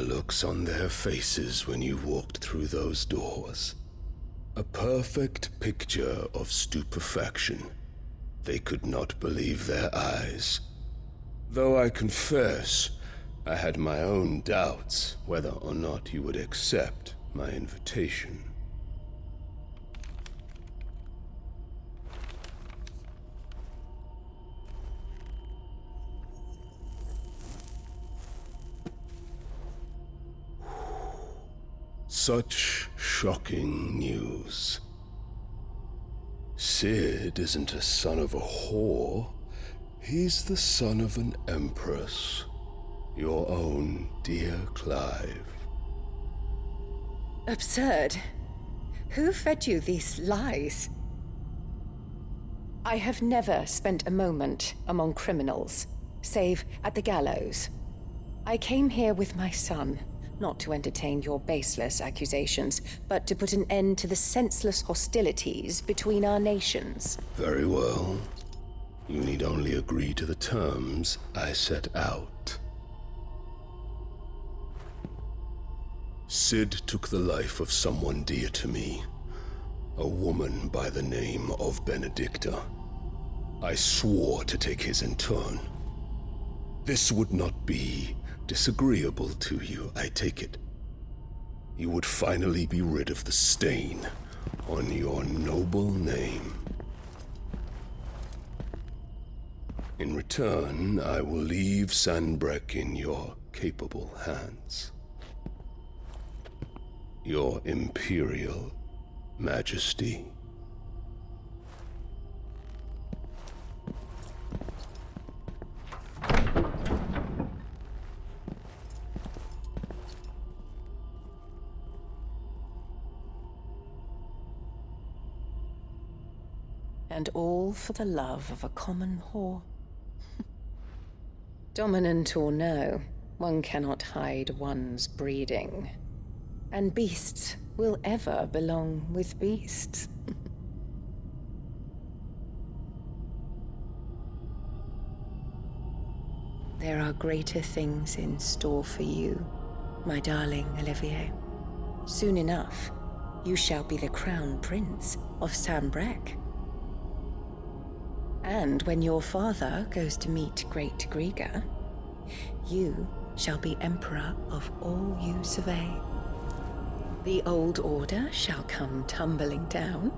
The looks on their faces when you walked through those doors. A perfect picture of stupefaction. They could not believe their eyes. Though I confess, I had my own doubts whether or not you would accept my invitation. Such shocking news. Sid isn't a son of a whore. He's the son of an empress. Your own dear Clive. Absurd. Who fed you these lies? I have never spent a moment among criminals, save at the gallows. I came here with my son, not to entertain your baseless accusations, but to put an end to the senseless hostilities between our nations. Very well. You need only agree to the terms I set out. Sid took the life of someone dear to me, a woman by the name of Benedicta. I swore to take his in turn. This would not be disagreeable to you, I take it. You would finally be rid of the stain on your noble name. In return, I will leave Sanbreque in your capable hands. Your Imperial Majesty. And all for the love of a common whore. Dominant or no, one cannot hide one's breeding. And beasts will ever belong with beasts. There are greater things in store for you, my darling Olivier. Soon enough, you shall be the crown prince of Sanbreque. And when your father goes to meet Great Griga, you shall be emperor of all you survey. The old order shall come tumbling down,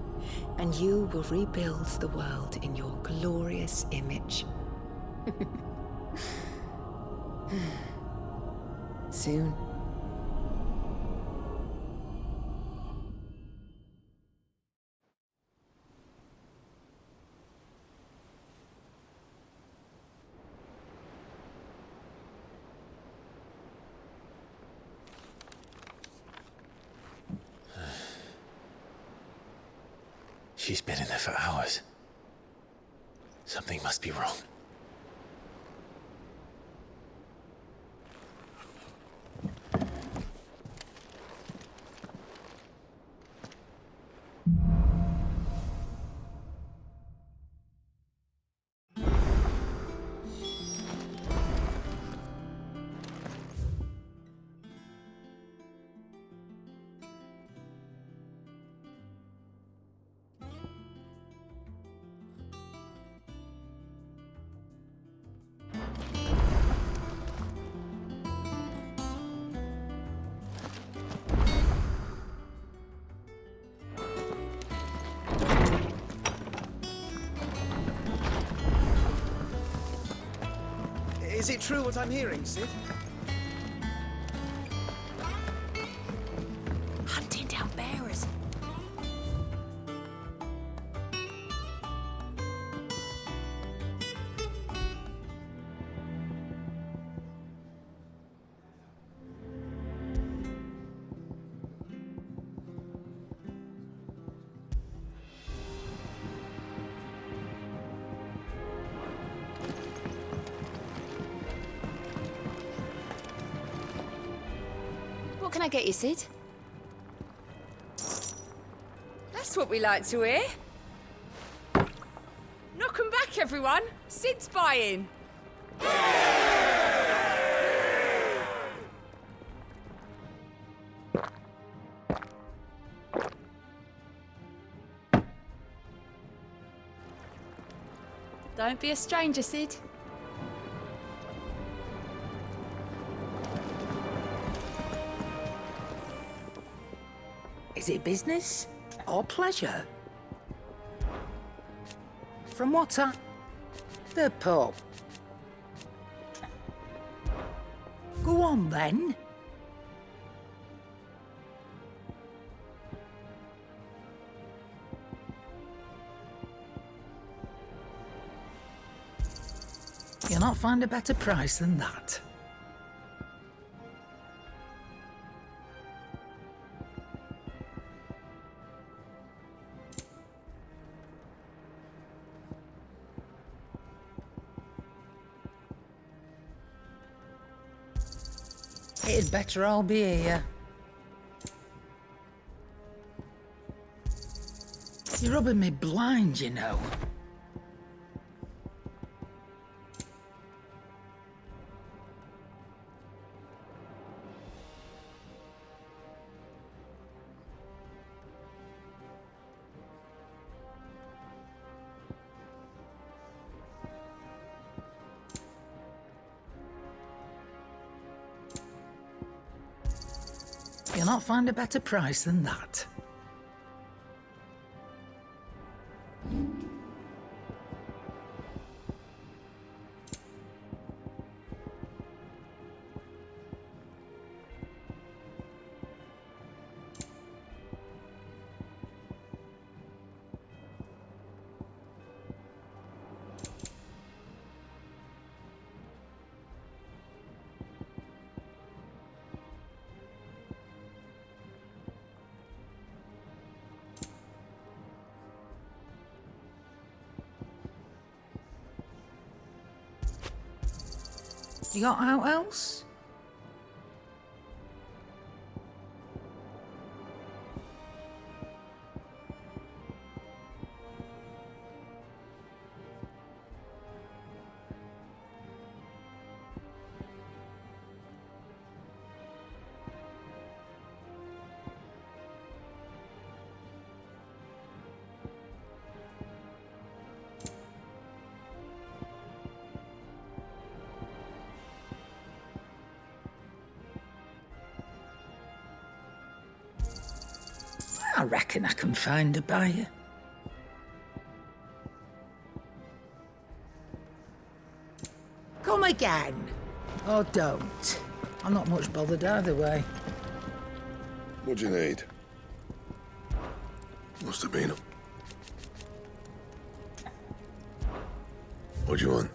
and you will rebuild the world in your glorious image. Soon. She's been in there for hours. Something must be wrong. Is it true what I'm hearing, Sid? Hunting down bearers. What can I get you, Sid? That's what we like to hear. Knock 'em back, everyone. Sid's buying. Don't be a stranger, Sid. Is it business or pleasure? From what I... The pub. Go on then. You'll not find a better price than that. It'd better all be here. You're rubbing me blind, you know. You'll not find a better price than that. You got out else? I reckon I can find a buyer. Come again. Or don't. I'm not much bothered either way. What do you need? Must have been. What do you want?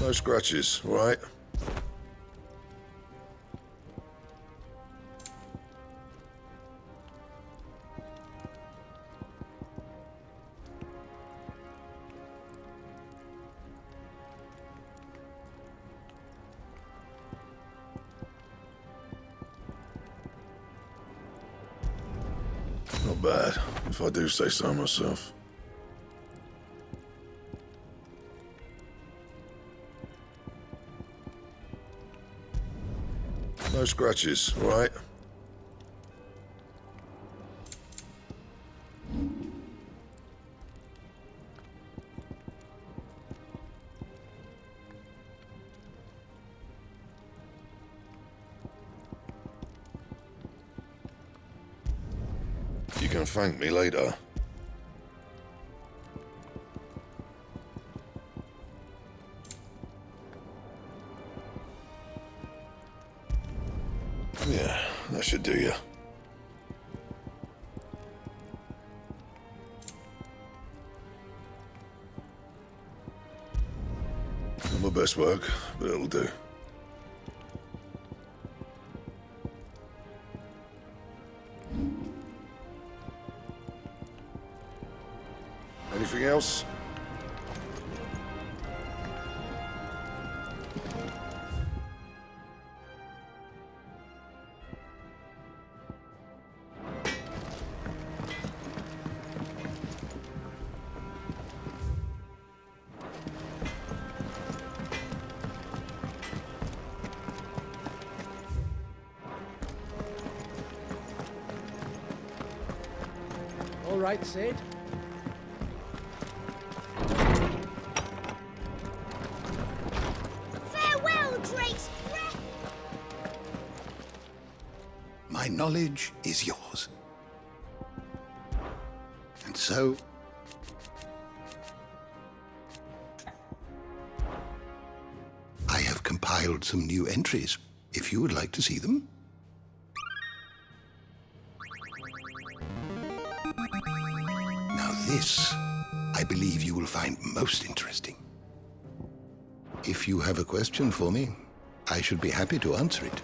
No scratches, all right? Not bad, if I do say so myself. No scratches, all right? You can thank me later. Yeah, that should do you. Not my best work, but it'll do. Anything else? All right, Sid. Farewell, Drake's breath! My knowledge is yours. And so, I have compiled some new entries, if you would like to see them. Now this, I believe you will find most interesting. If you have a question for me, I should be happy to answer it.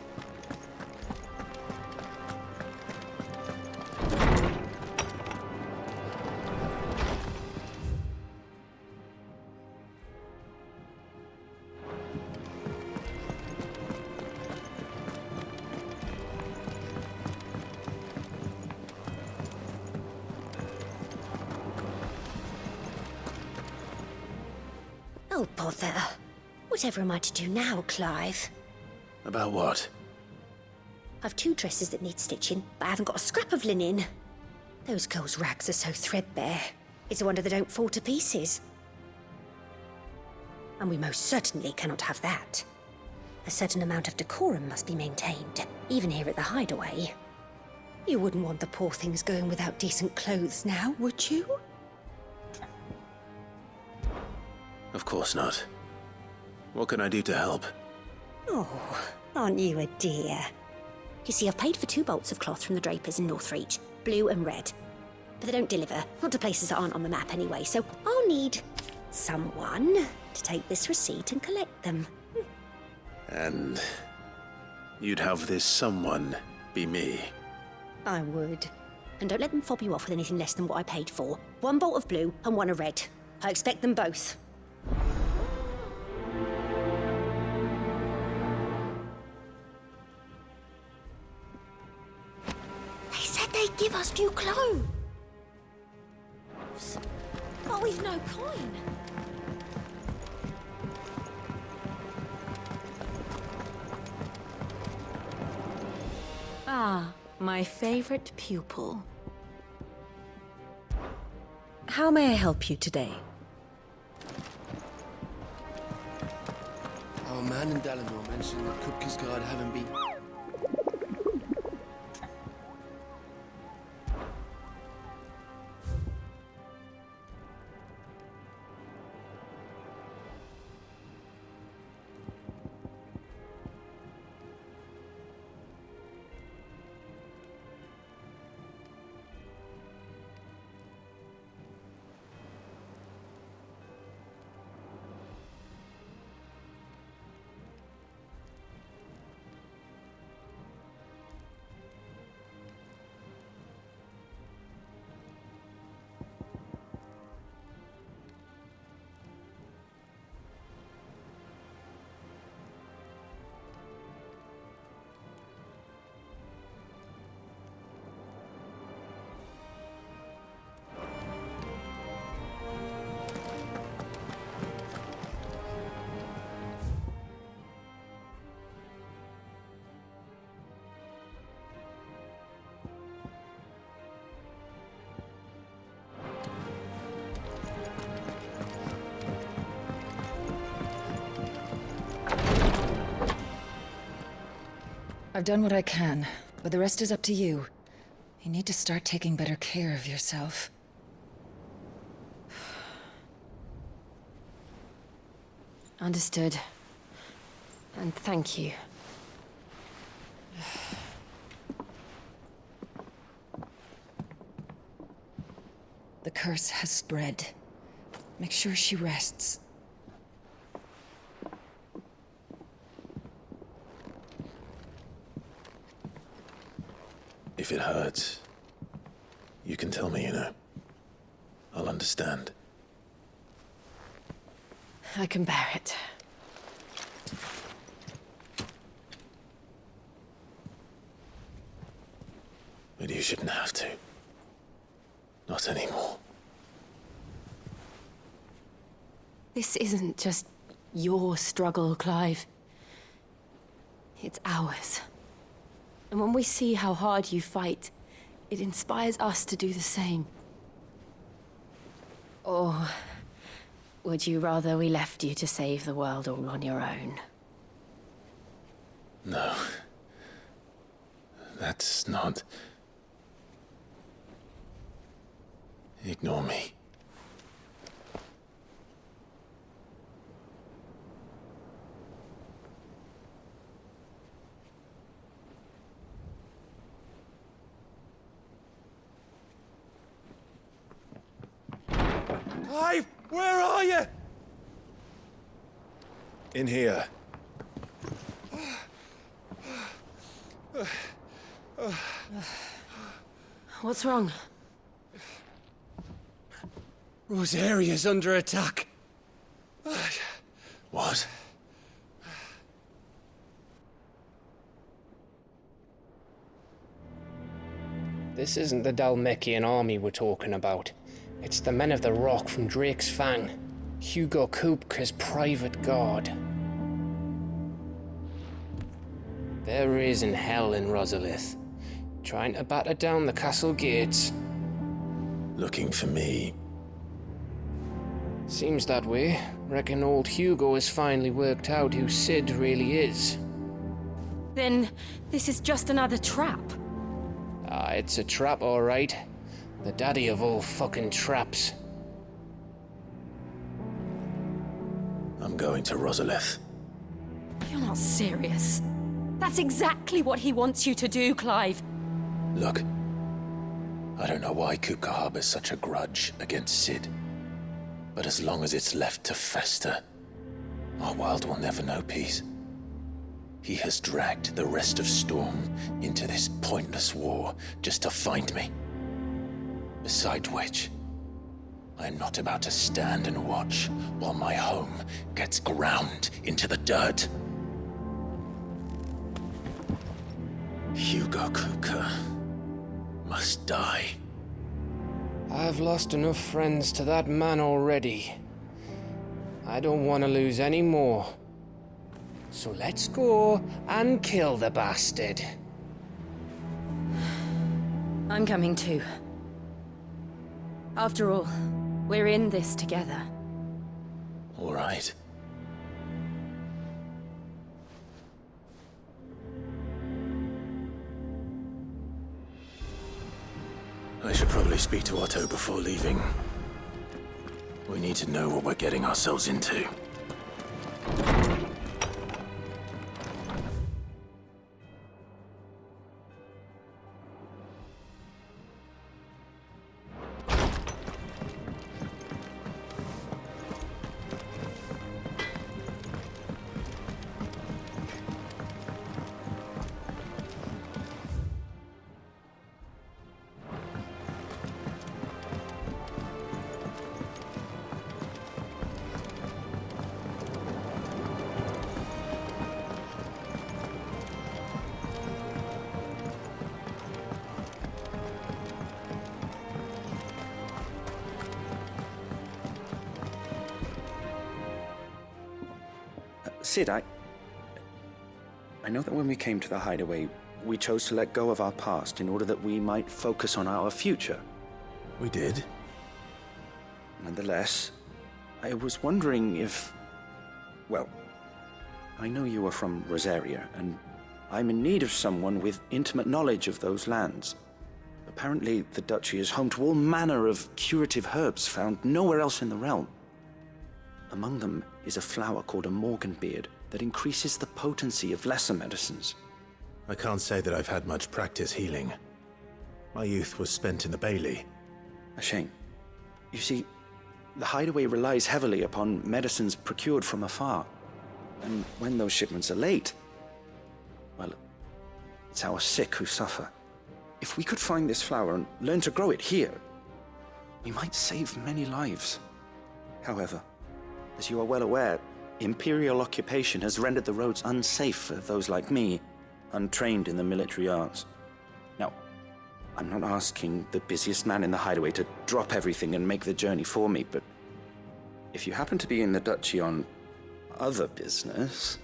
Oh, bother. Whatever am I to do now, Clive? About what? I've 2 dresses that need stitching, but I haven't got a scrap of linen. Those girls' rags are so threadbare. It's a wonder they don't fall to pieces. And we most certainly cannot have that. A certain amount of decorum must be maintained, even here at the Hideaway. You wouldn't want the poor things going without decent clothes now, would you? Of course not. What can I do to help? Oh, aren't you a dear? You see, I've paid for 2 bolts of cloth from the drapers in Northreach, blue and red. But they don't deliver, not to places that aren't on the map anyway, so I'll need someone to take this receipt and collect them. And you'd have this someone be me. I would. And don't let them fob you off with anything less than what I paid for. 1 bolt of blue and 1 of red. I expect them both. They said they'd give us new clothes. But we've no coin. Ah, my favorite pupil. How may I help you today? Our man in Dalinor mentioned that Kupka's guard haven't been... I've done what I can, but the rest is up to you. You need to start taking better care of yourself. Understood. And thank you. The curse has spread. Make sure she rests. If it hurts, you can tell me, you know. I'll understand. I can bear it. But you shouldn't have to. Not anymore. This isn't just your struggle, Clive. It's ours. And when we see how hard you fight, it inspires us to do the same. Or would you rather we left you to save the world all on your own? No. That's not... Ignore me. Clive, where are you? In here. What's wrong? Rosaria's under attack. What? This isn't the Dalmekian army we're talking about. It's the men of the Rock from Drake's Fang. Hugo Kupka's private guard. They're raising hell in Rosalith, trying to batter down the castle gates. Looking for me. Seems that way. Reckon old Hugo has finally worked out who Sid really is. Then this is just another trap. Ah, it's a trap, all right. The daddy of all fucking traps. I'm going to Rosalith. You're not serious. That's exactly what he wants you to do, Clive. Look, I don't know why Kupka harbors such a grudge against Sid. But as long as it's left to fester, our world will never know peace. He has dragged the rest of Storm into this pointless war just to find me. Besides which, I am not about to stand and watch while my home gets ground into the dirt. Hugo Kupka must die. I've lost enough friends to that man already. I don't want to lose any more. So let's go and kill the bastard. I'm coming too. After all, we're in this together. All right. I should probably speak to Otto before leaving. We need to know what we're getting ourselves into. Sid, I know that when we came to the hideaway, we chose to let go of our past in order that we might focus on our future. We did? Nonetheless, I was wondering if... Well, I know you are from Rosaria, and I'm in need of someone with intimate knowledge of those lands. Apparently, the duchy is home to all manner of curative herbs found nowhere else in the realm. Among them is a flower called a morganbeard that increases the potency of lesser medicines. I can't say that I've had much practice healing. My youth was spent in the Bailey. A shame. You see, the hideaway relies heavily upon medicines procured from afar. And when those shipments are late, well, it's our sick who suffer. If we could find this flower and learn to grow it here, we might save many lives. However, as you are well aware, Imperial occupation has rendered the roads unsafe for those like me, untrained in the military arts. Now, I'm not asking the busiest man in the hideaway to drop everything and make the journey for me, but if you happen to be in the duchy on other business...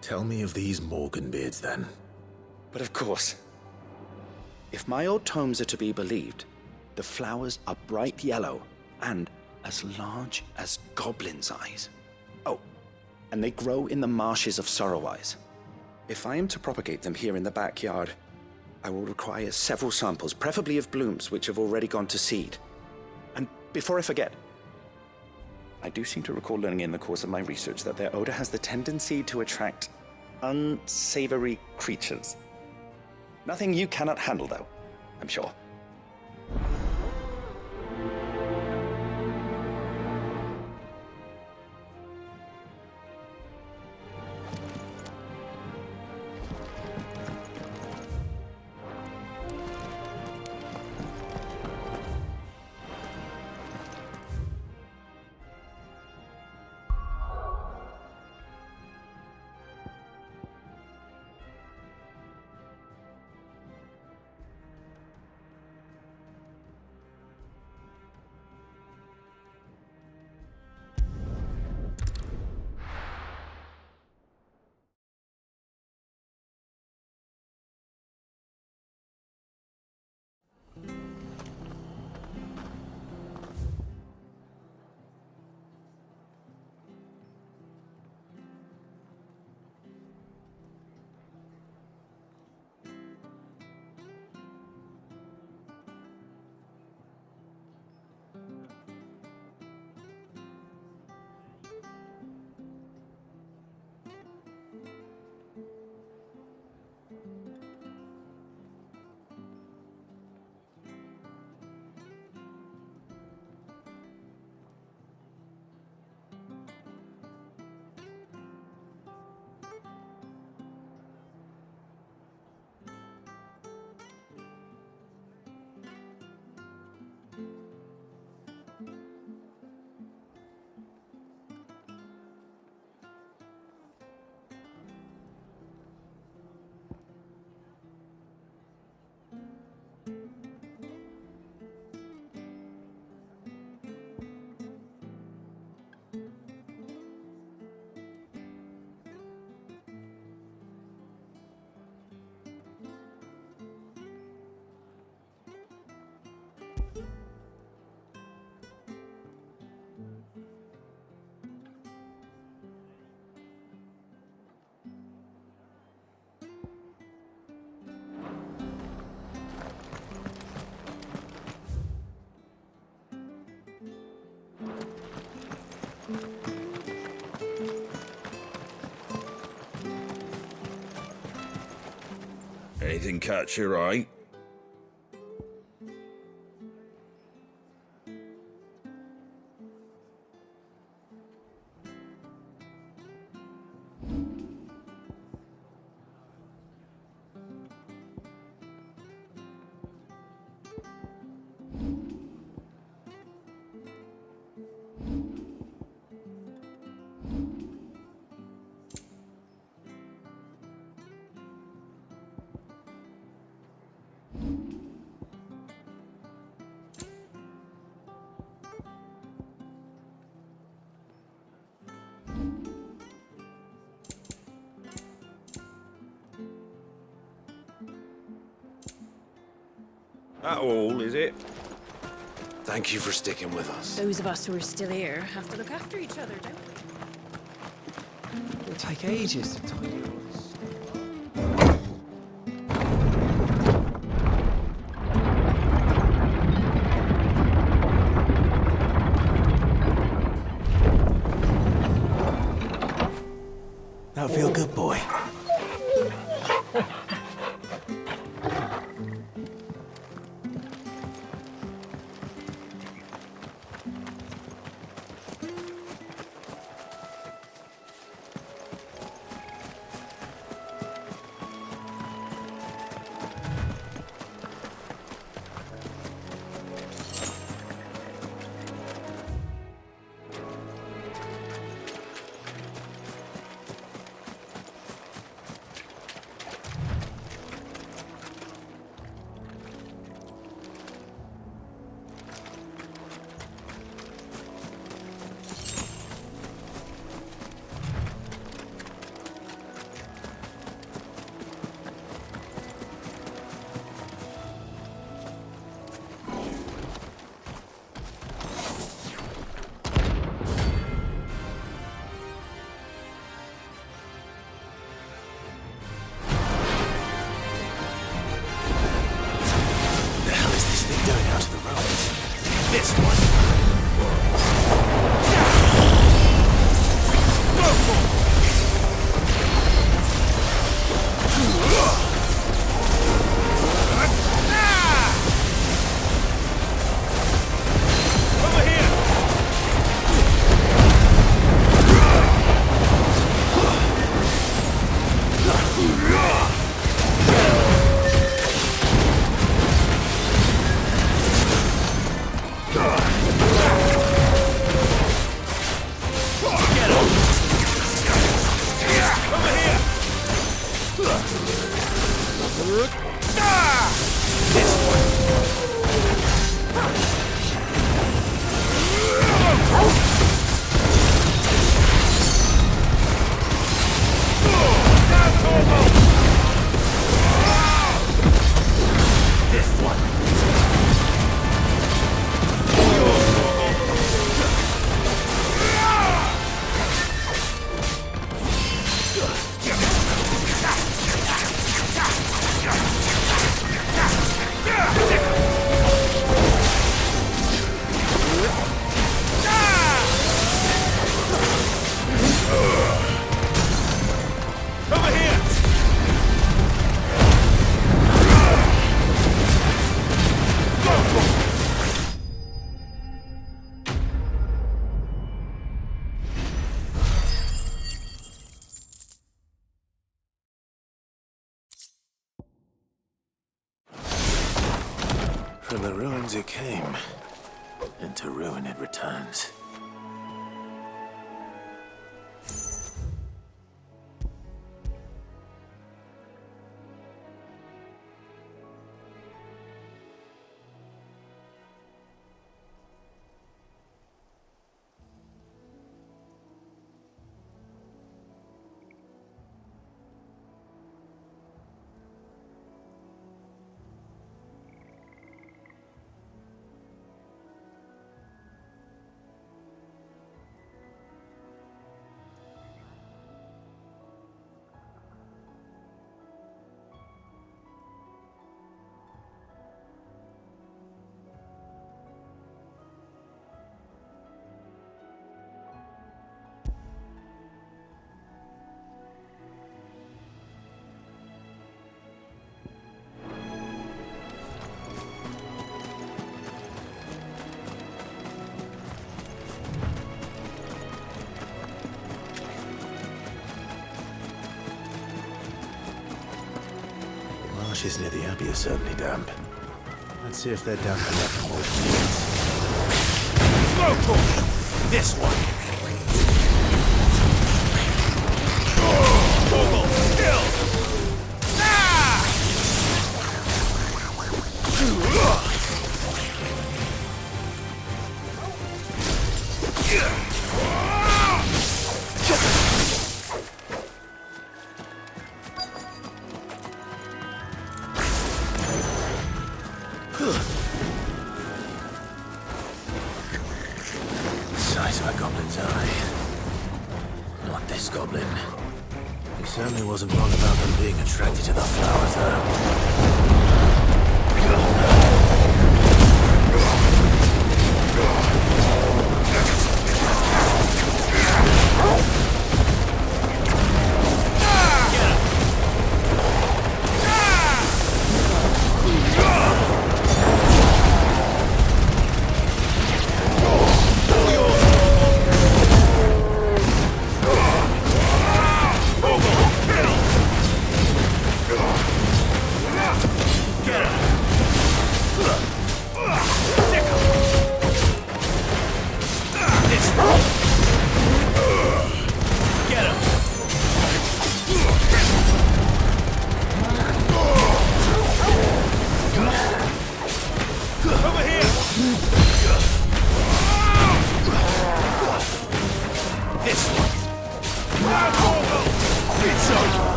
Tell me of these morganbeards, then. But of course. If my old tomes are to be believed, the flowers are bright yellow and as large as goblins' eyes. Oh, and they grow in the marshes of Sorrowise. If I am to propagate them here in the backyard, I will require several samples, preferably of blooms which have already gone to seed. And before I forget, I do seem to recall learning in the course of my research that their odor has the tendency to attract unsavory creatures. Nothing you cannot handle, though, I'm sure. Anything catch your eye? That all, is it? Thank you for sticking with us. Those of us who are still here have to look after each other, don't we? It'll take ages to tidy all this. That'll feel good, boy. From the ruins it came, and to ruin it returns. Marshes near the Abbey are certainly damp. Let's see if they're damp enough for more plants. This one! Kill! Size of a goblin's eye. Not this goblin. He certainly wasn't wrong about them being attracted to the flowers, though.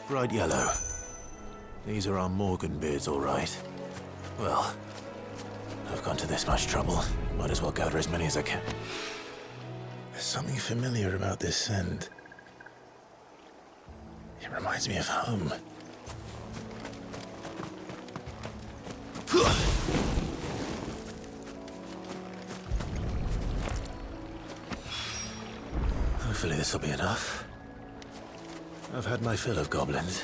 Bright yellow. These are our Morgan beards, all right. Well, I've gone to this much trouble. Might as well gather as many as I can. There's something familiar about this scent. It reminds me of home. Hopefully this will be enough. I've had my fill of goblins.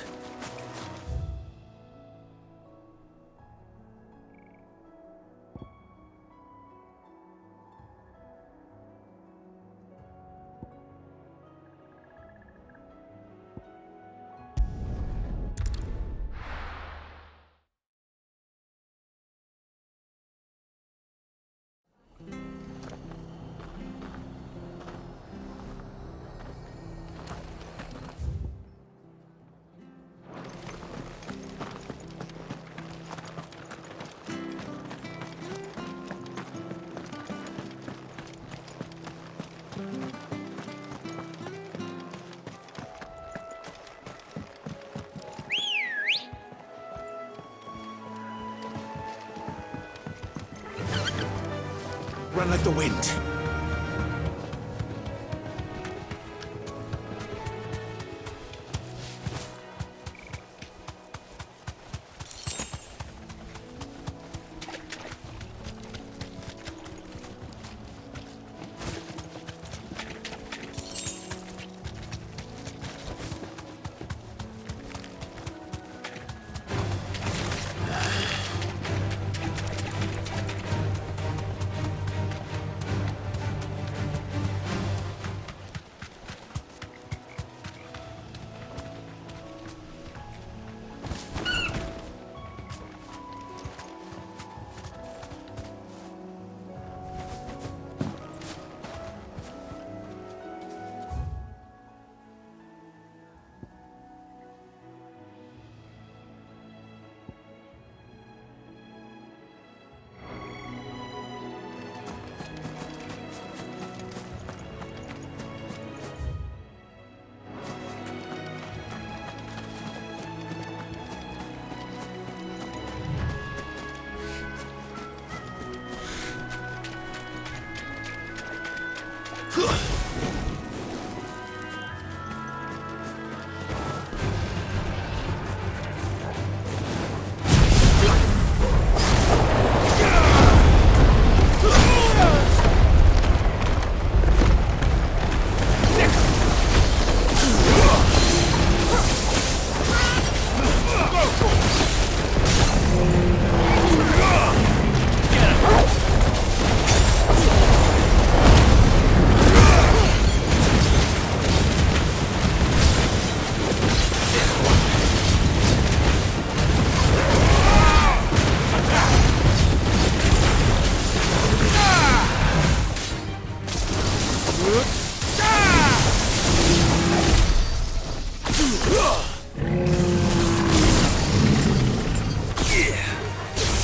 Run like the wind.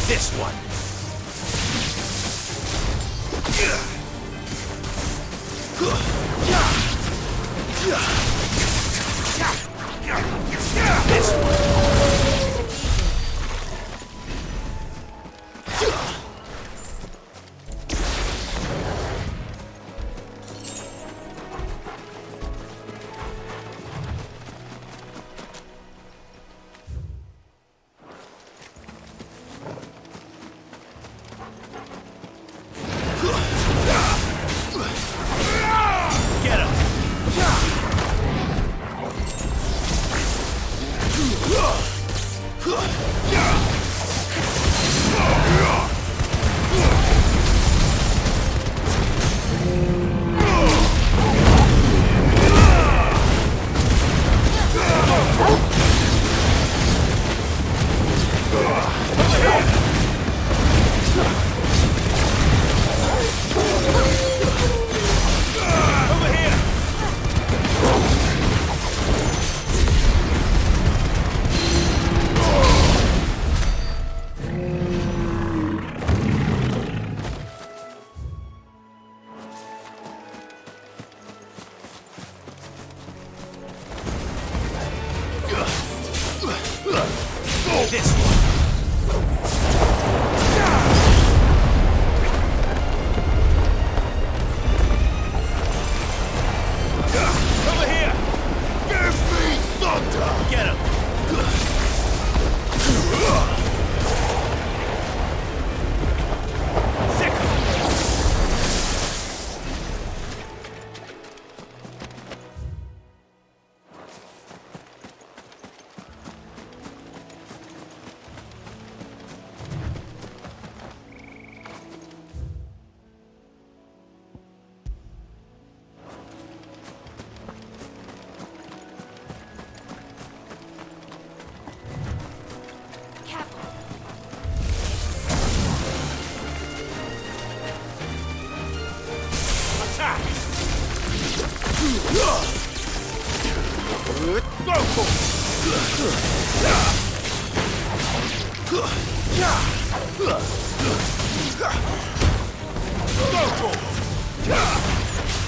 This one. This one. Get him! This one. Over here! Give me thunder! Get him!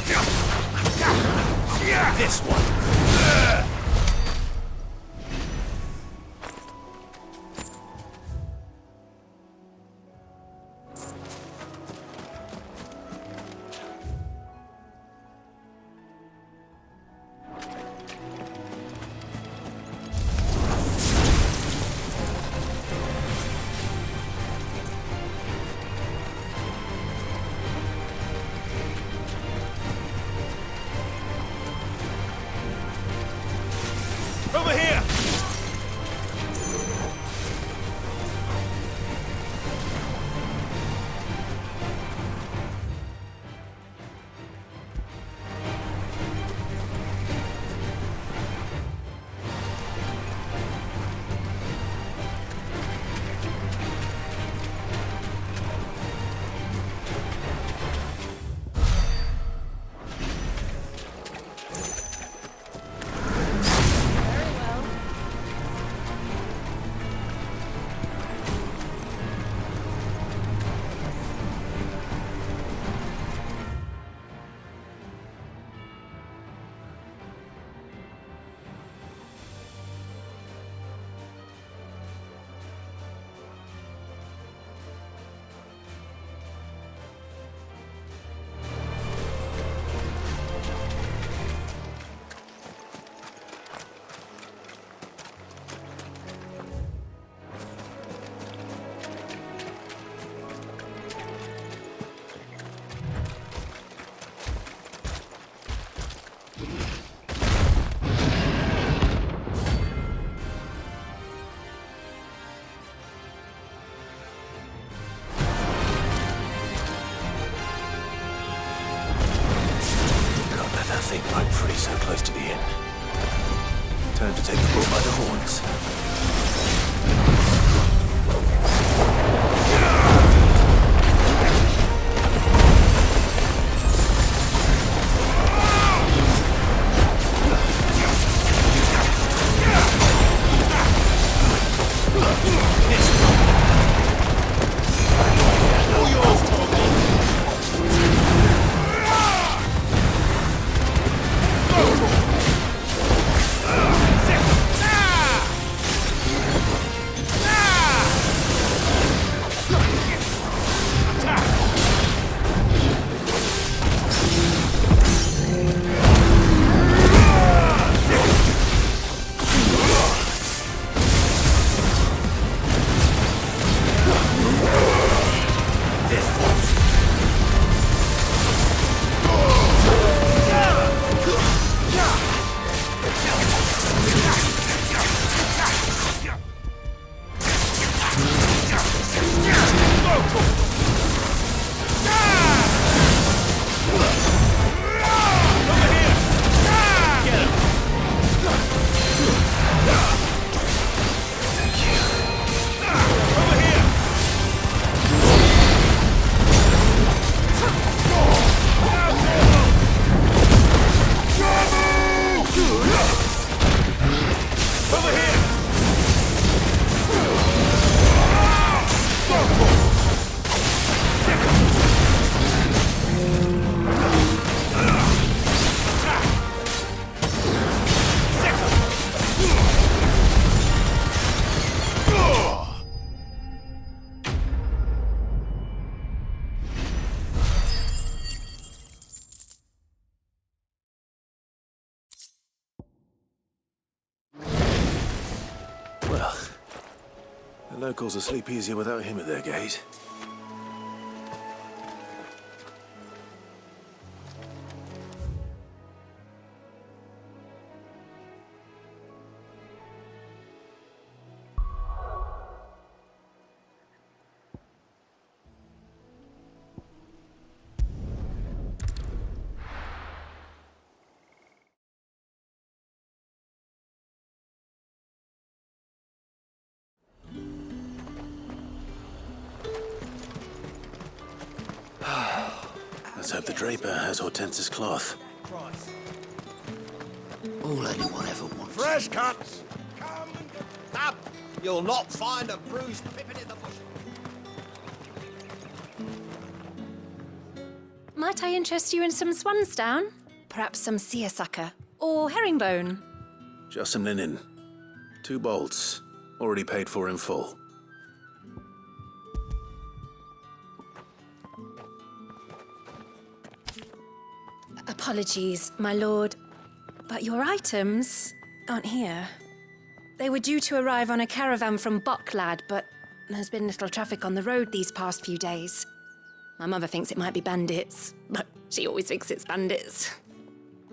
Go! This one. Over here! Thing broke free so close to the inn. Time to take the bull by the horns. Well, the locals will sleep easier without him at their gate. Let's hope the draper has Hortense's cloth. All anyone ever wants. Fresh cuts! Come up! You'll not find a bruised pippin in the bush. Might I interest you in some swansdown? Perhaps some seersucker? Or herringbone? Just some linen. 2 bolts. Already paid for in full. Apologies, my lord, but your items aren't here. They were due to arrive on a caravan from Bucklad, but there's been little traffic on the road these past few days. My mother thinks it might be bandits, but she always thinks it's bandits.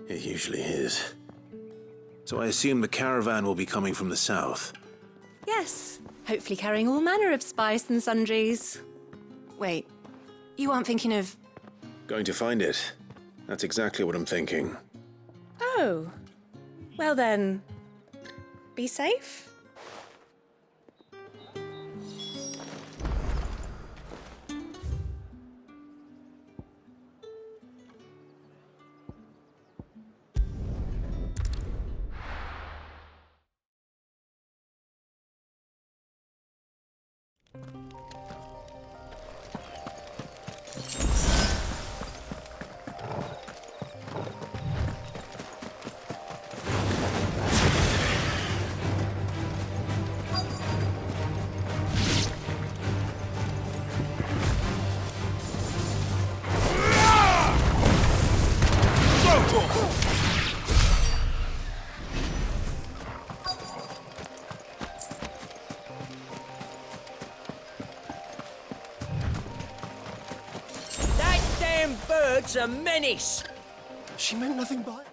It usually is. So I assume the caravan will be coming from the south. Yes, hopefully carrying all manner of spice and sundries. Wait, you aren't thinking of... Going to find it. That's exactly what I'm thinking. Oh, well then, be safe. That damn bird's a menace. She meant nothing by it.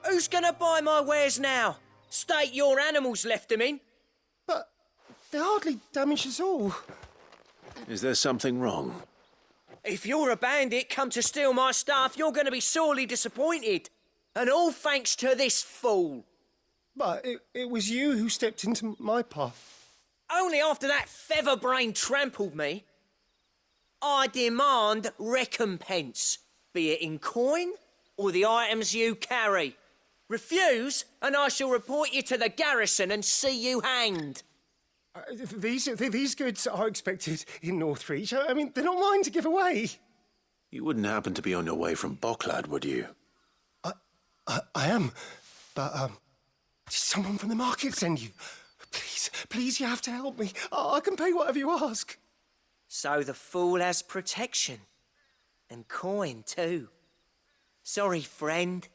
Who's gonna buy my wares now? State your animals left them in. But they hardly damaged us all. Is there something wrong? If you're a bandit come to steal my stuff, you're gonna be sorely disappointed. And all thanks to this fool. But it was you who stepped into my path. Only after that featherbrain trampled me. I demand recompense, be it in coin or the items you carry. Refuse, and I shall report you to the garrison and see you hanged. These goods are expected in Northreach. I mean, they're not mine to give away. You wouldn't happen to be on your way from Bucklad, would you? I am, but did someone from the market send you? Please, you have to help me. I can pay whatever you ask. So the fool has protection. And coin, too. Sorry, friend,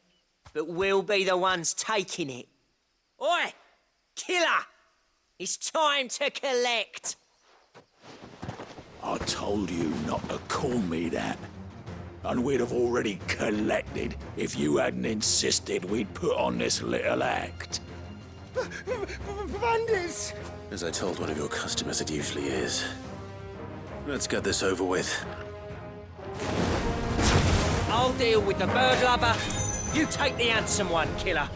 but we'll be the ones taking it. Oi! Killer! It's time to collect! I told you not to call me that. And we'd have already collected if you hadn't insisted we'd put on this little act. Bandits! As I told one of your customers, it usually is. Let's get this over with. I'll deal with the bird lover. You take the handsome one, killer.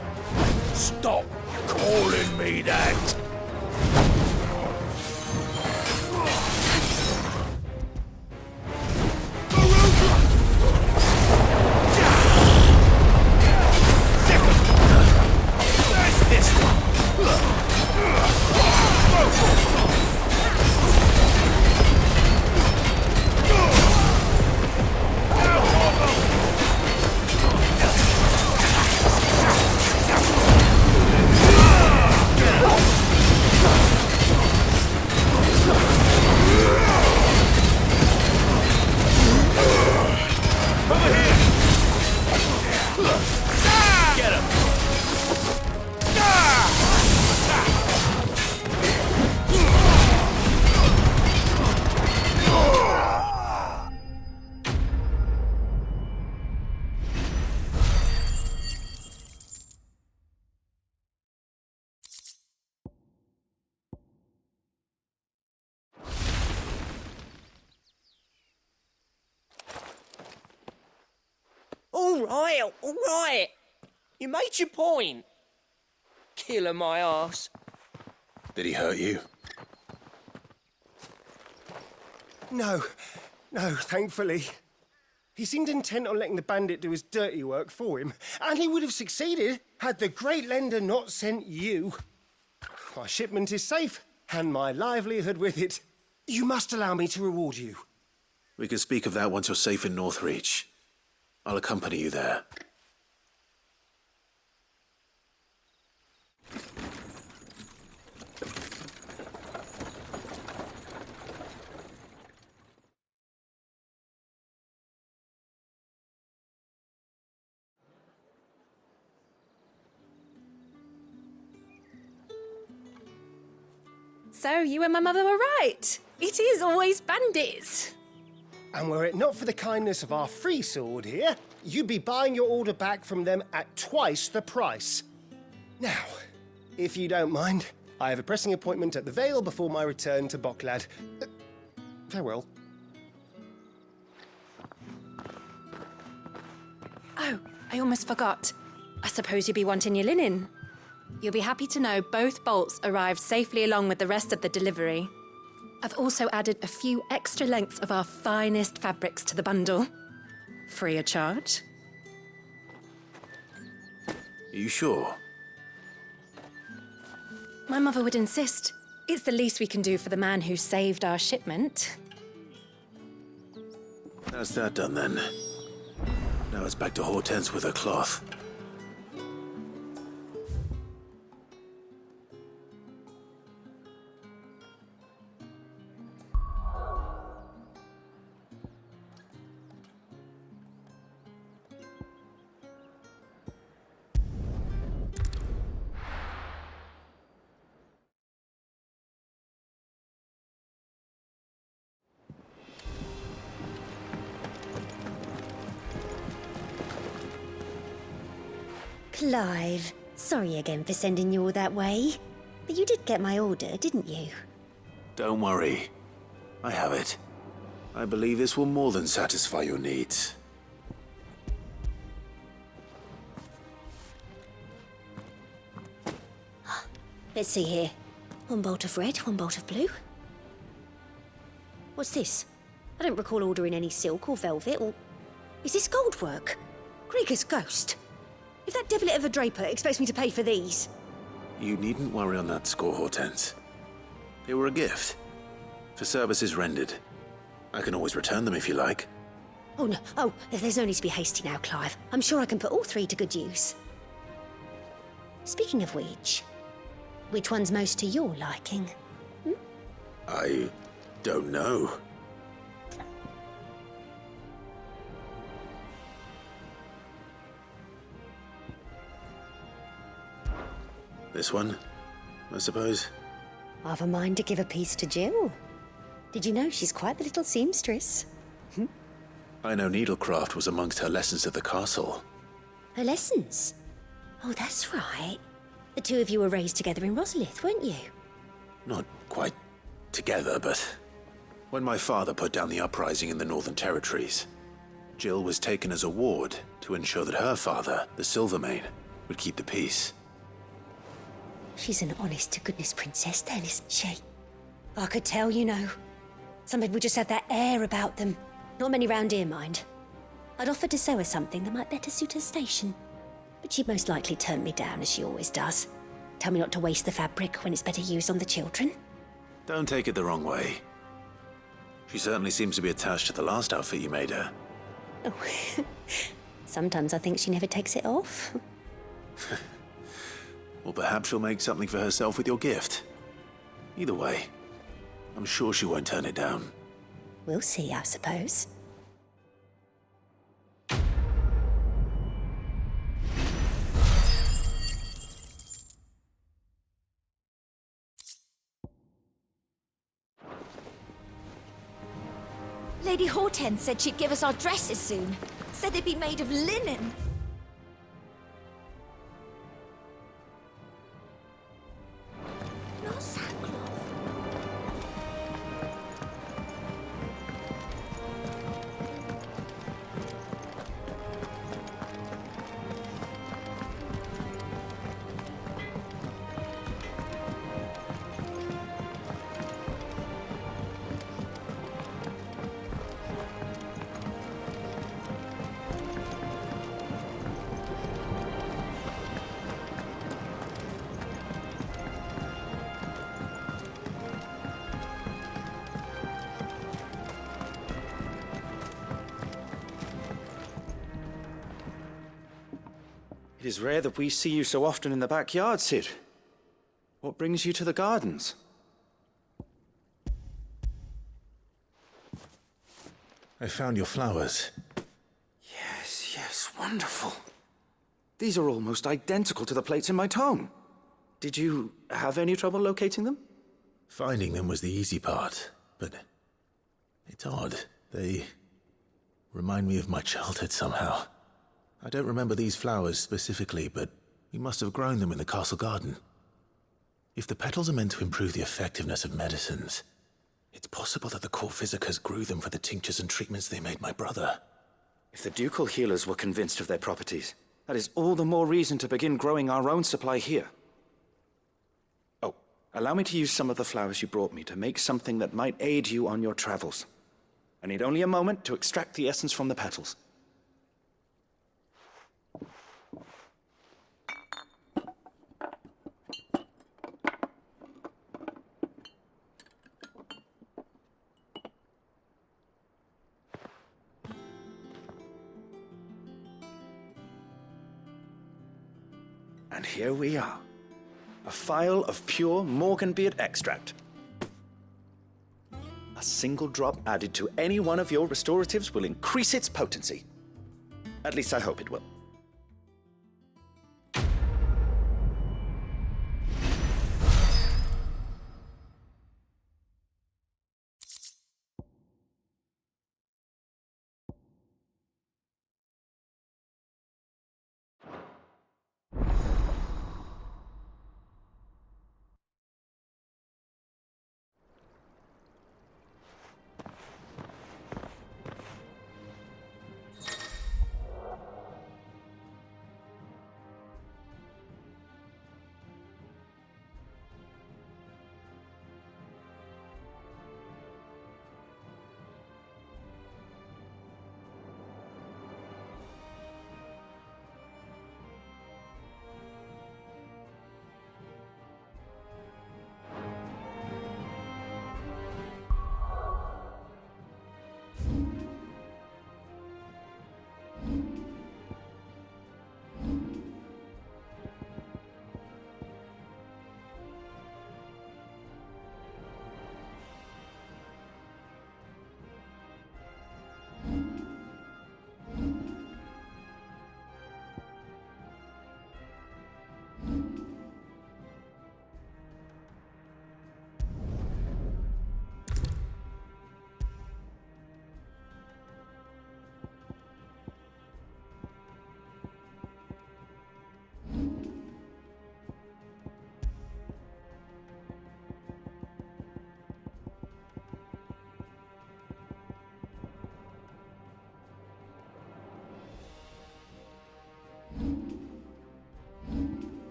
Stop calling me that! All right. You made your point. Killer my ass. Did he hurt you? No, thankfully. He seemed intent on letting the bandit do his dirty work for him, and he would have succeeded had the great lender not sent you. My shipment is safe, and my livelihood with it. You must allow me to reward you. We can speak of that once you're safe in Northreach. I'll accompany you there. So, you and my mother were right. It is always bandits. And were it not for the kindness of our free sword here, you'd be buying your order back from them at twice the price. Now, if you don't mind, I have a pressing appointment at the Vale before my return to Bocklad. Farewell. Oh, I almost forgot. I suppose you'll be wanting your linen. You'll be happy to know both bolts arrived safely along with the rest of the delivery. I've also added a few extra lengths of our finest fabrics to the bundle. Free of charge. Are you sure? My mother would insist. It's the least we can do for the man who saved our shipment. That's that done then. Now it's back to Hortense with her cloth. Clive, sorry again for sending you all that way. But you did get my order, didn't you? Don't worry. I have it. I believe this will more than satisfy your needs. Let's see here. One bolt of red, one bolt of blue. What's this? I don't recall ordering any silk or velvet or... Is this gold work? Krieger's ghost. If that devilet of a draper expects me to pay for these... You needn't worry on that score, Hortense. They were a gift. For services rendered. I can always return them if you like. Oh, no. Oh, there's no need to be hasty now, Clive. I'm sure I can put all three to good use. Speaking of which one's most to your liking? I don't know. This one, I suppose. I've a mind to give a piece to Jill. Did you know she's quite the little seamstress? I know needlecraft was amongst her lessons at the castle. Her lessons? Oh, that's right. The two of you were raised together in Rosalith, weren't you? Not quite together, but when my father put down the uprising in the Northern Territories, Jill was taken as a ward to ensure that her father, the Silvermane, would keep the peace. She's an honest-to-goodness princess then, isn't she? I could tell, you know. Some people just have that air about them. Not many round here, mind. I'd offered to sew her something that might better suit her station. But she'd most likely turn me down, as she always does. Tell me not to waste the fabric when it's better used on the children. Don't take it the wrong way. She certainly seems to be attached to the last outfit you made her. Oh, sometimes I think she never takes it off. Or perhaps she'll make something for herself with your gift. Either way, I'm sure she won't turn it down. We'll see, I suppose. Lady Hortense said she'd give us our dresses soon. Said they'd be made of linen. Not sackcloth. It is rare that we see you so often in the backyard, Sid. What brings you to the gardens? I found your flowers. Yes, wonderful. These are almost identical to the plates in my tome. Did you have any trouble locating them? Finding them was the easy part, but it's odd. They remind me of my childhood somehow. I don't remember these flowers specifically, but we must have grown them in the castle garden. If the petals are meant to improve the effectiveness of medicines, it's possible that the court physicers grew them for the tinctures and treatments they made my brother. If the ducal healers were convinced of their properties, that is all the more reason to begin growing our own supply here. Oh, allow me to use some of the flowers you brought me to make something that might aid you on your travels. I need only a moment to extract the essence from the petals. And here we are. A phial of pure Morganbeard extract. A single drop added to any one of your restoratives will increase its potency. At least I hope it will.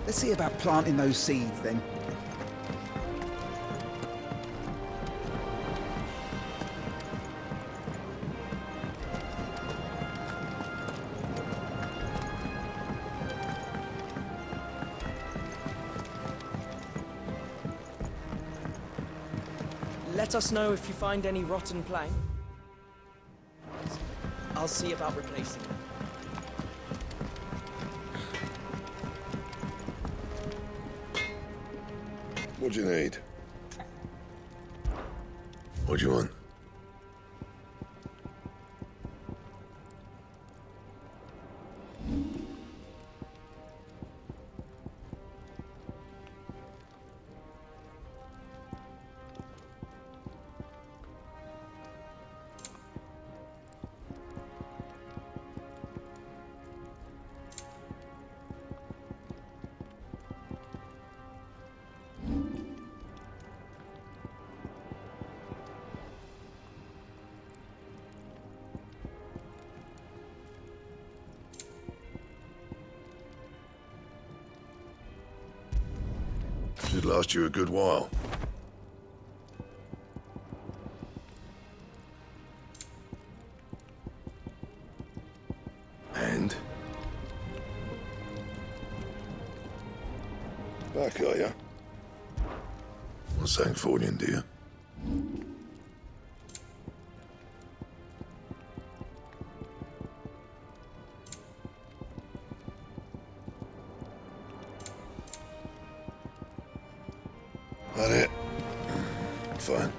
Let's see about planting those seeds then. Let us know if you find any rotten plank. I'll see about replacing them. What do you need? What do you want? Should last you a good while. And? Back, are ya? What's saying for you, dear? That it? Fine.